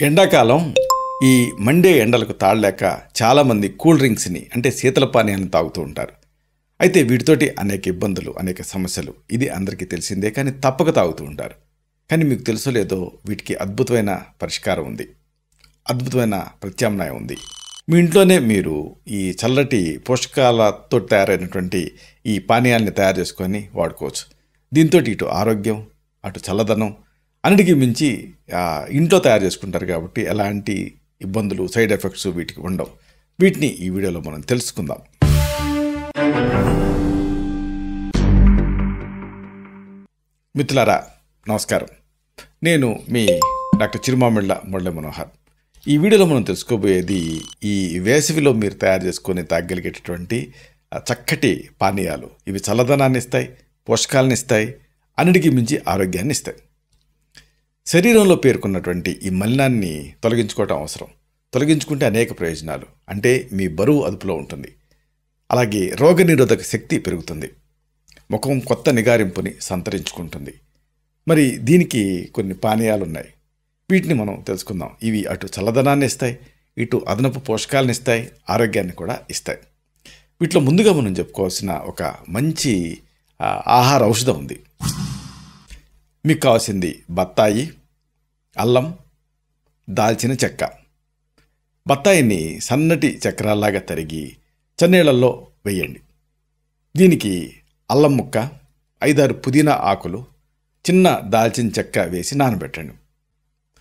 ఎండాకాలం ఈ మండే ఎండలకు తాళలేక చాలామంది కూల్ డ్రింక్స్ని అంటే శీతల పానీయాలను తాగుతూ ఉంటారు. అయితే వీటితోటి అనేక ఇబ్బందులు, అనేక సమస్యలు ఇది అందరికీ తెలిసిందే. కానీ తప్పక తాగుతూ ఉంటారు. కానీ మీకు తెలుసో లేదో వీటికి అద్భుతమైన పరిష్కారం ఉంది, అద్భుతమైన ప్రత్యామ్నాయం ఉంది. మీ ఇంట్లోనే మీరు ఈ చల్లటి పోషకాలతో తయారైనటువంటి ఈ పానీయాల్ని తయారు చేసుకొని వాడుకోవచ్చు. దీంతో ఇటు ఆరోగ్యం, అటు చల్లదనం అన్నిటికీ మించి ఇంట్లో తయారు చేసుకుంటారు కాబట్టి ఎలాంటి ఇబ్బందులు, సైడ్ ఎఫెక్ట్స్ వీటికి ఉండవు. వీటిని ఈ వీడియోలో మనం తెలుసుకుందాం. మిత్రులారా నమస్కారం, నేను మీ డాక్టర్ చిరుమామిళ్ళ మురళీ మనోహర్. ఈ వీడియోలో మనం తెలుసుకోబోయేది ఈ వేసవిలో మీరు తయారు చేసుకొని తాగలిగేటటువంటి చక్కటి పానీయాలు. ఇవి చల్లదనాన్ని ఇస్తాయి, పోషకాలను ఇస్తాయి, అన్నిటికీ మించి ఆరోగ్యాన్ని ఇస్తాయి. శరీరంలో పేర్కొన్నటువంటి ఈ మలినాన్ని తొలగించుకోవటం అవసరం. తొలగించుకుంటే అనేక ప్రయోజనాలు. అంటే మీ బరువు అదుపులో ఉంటుంది, అలాగే రోగనిరోధక శక్తి పెరుగుతుంది, ముఖం కొత్త నిగారింపుని సంతరించుకుంటుంది. మరి దీనికి కొన్ని పానీయాలు ఉన్నాయి, వీటిని మనం తెలుసుకుందాం. ఇవి అటు చల్లదనాన్ని ఇస్తాయి, ఇటు అదనపు పోషకాలను ఇస్తాయి, ఆరోగ్యాన్ని కూడా ఇస్తాయి. వీటిలో ముందుగా మనం చెప్పుకోవాల్సిన ఒక మంచి ఆహార ఔషధం ఉంది. మీకు కావాల్సింది బత్తాయి, అల్లం, దాల్చిన చెక్క. బత్తాయిని సన్నటి చక్రాల్లాగా తరిగి చన్నీళ్లలో వేయండి. దీనికి అల్లం ముక్క, 5-6 పుదీనా ఆకులు, చిన్న దాల్చిన చెక్క వేసి నానబెట్టండి.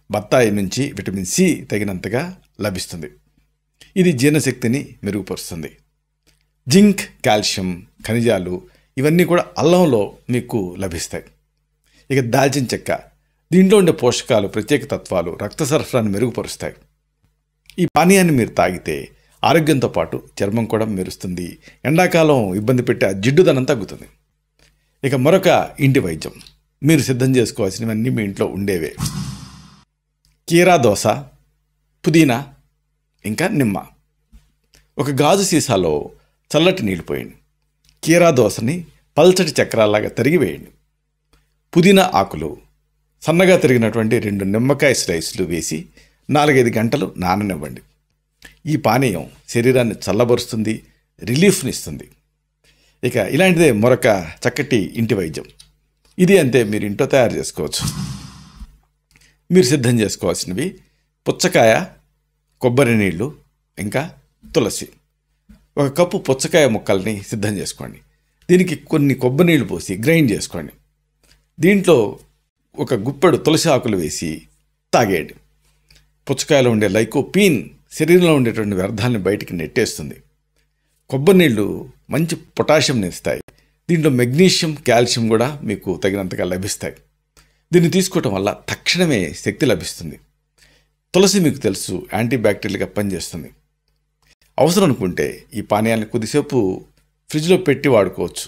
బత్తాయి నుంచి విటమిన్ సి తగినంతగా లభిస్తుంది. ఇది జీర్ణశక్తిని మెరుగుపరుస్తుంది. జింక్, కాల్షియం, ఖనిజాలు ఇవన్నీ కూడా అల్లంలో మీకు లభిస్తాయి. ఇక దాల్చిన చెక్క, దీంట్లో ఉండే పోషకాలు, ప్రత్యేక తత్వాలు రక్త సరఫరాను మెరుగుపరుస్తాయి. ఈ పానీయాన్ని మీరు తాగితే ఆరోగ్యంతో పాటు చర్మం కూడా మెరుస్తుంది. ఎండాకాలం ఇబ్బంది పెట్టే జిడ్డుదనం తగ్గుతుంది. ఇక మరొక ఇంటి వైద్యం, మీరు సిద్ధం చేసుకోవాల్సినవన్నీ మీ ఇంట్లో ఉండేవే. కీరా దోస, పుదీనా, ఇంకా నిమ్మ. ఒక గాజు సీసాలో చల్లటి నీళ్లు పోయండి. కీరా దోసని పల్చటి చక్రాల్లాగా తరిగి వేయండి. పుదీనా ఆకులు, సన్నగా తరిగినటువంటి 2 నిమ్మకాయ స్లైస్లు వేసి 4-5 గంటలు నాననివ్వండి. ఈ పానీయం శరీరాన్ని చల్లబరుస్తుంది, రిలీఫ్ని ఇస్తుంది. ఇక ఇలాంటిదే మరొక చక్కటి ఇంటి వైద్యం. ఇది అంతే, మీరు ఇంట్లో తయారు చేసుకోవచ్చు. మీరు సిద్ధం చేసుకోవాల్సినవి పుచ్చకాయ, కొబ్బరి నీళ్ళు, ఇంకా తులసి. 1 కప్పు పుచ్చకాయ ముక్కల్ని సిద్ధం చేసుకోండి. దీనికి కొన్ని కొబ్బరి నీళ్ళు పోసి గ్రైండ్ చేసుకోండి. దీంట్లో 1 గుప్పెడు తులసి ఆకులు వేసి తాగేయండి. పుచ్చకాయలో ఉండే లైకోపీన్ శరీరంలో ఉండేటువంటి వ్యర్థాలను బయటికి నెట్టేస్తుంది. కొబ్బరి నీళ్ళు మంచి పొటాషియంని ఇస్తాయి. దీంట్లో మెగ్నీషియం, కాల్షియం కూడా మీకు తగినంతగా లభిస్తాయి. దీన్ని తీసుకోవటం వల్ల తక్షణమే శక్తి లభిస్తుంది. తులసి మీకు తెలుసు, యాంటీబ్యాక్టీరియల్గా పనిచేస్తుంది. అవసరం అనుకుంటే ఈ పానీయాన్ని కొద్దిసేపు ఫ్రిడ్జ్లో పెట్టి వాడుకోవచ్చు.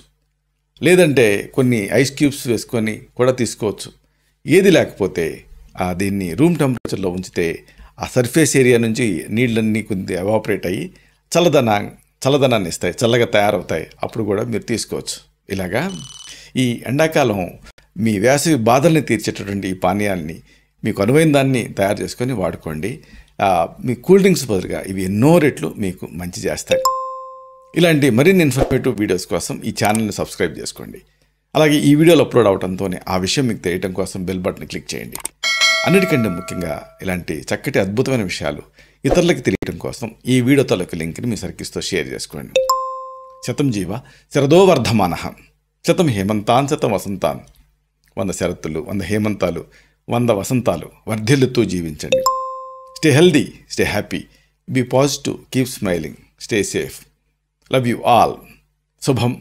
లేదంటే కొన్ని ఐస్ క్యూబ్స్ వేసుకొని కూడా తీసుకోవచ్చు. ఏది లేకపోతే దీన్ని రూమ్ టెంపరేచర్లో ఉంచితే ఆ సర్ఫేస్ ఏరియా నుంచి నీళ్ళన్నీ కొద్ది ఎవాపరేట్ అయ్యి చల్లదనాన్ని ఇస్తాయి, చల్లగా తయారవుతాయి. అప్పుడు కూడా మీరు తీసుకోవచ్చు. ఇలాగా ఈ ఎండాకాలం మీ వేసవి బాధల్ని తీర్చేటటువంటి ఈ పానీయాల్ని మీకు అనువైన దాన్ని తయారు చేసుకొని వాడుకోండి. మీ కూల్ డ్రింక్స్ బదులుగా ఇవి ఎన్నో రెట్లు మీకు మంచి చేస్తాయి. ఇలాంటి మరిన్ని ఇన్ఫర్మేటివ్ వీడియోస్ కోసం ఈ ఛానల్ని సబ్స్క్రైబ్ చేసుకోండి. అలాగే ఈ వీడియోలు అప్లోడ్ అవడంతోనే ఆ విషయం మీకు తెలియడం కోసం బెల్ బటన్ క్లిక్ చేయండి. అన్నిటికంటే ముఖ్యంగా ఇలాంటి చక్కటి అద్భుతమైన విషయాలు ఇతరులకు తెలియడం కోసం ఈ వీడియో తాలూకు లింక్ని మీ సర్కిల్స్తో షేర్ చేసుకోండి. శతం జీవ శరదో వర్ధమానః, శతం హేమంతాన్ శతం వసంతాన్. 100 శరత్తులు, 100 హేమంతాలు, 100 వసంతాలు వర్ధిల్లుతూ జీవించండి. Stay healthy, stay happy, be positive, keep smiling, stay safe. Love you all. Subham.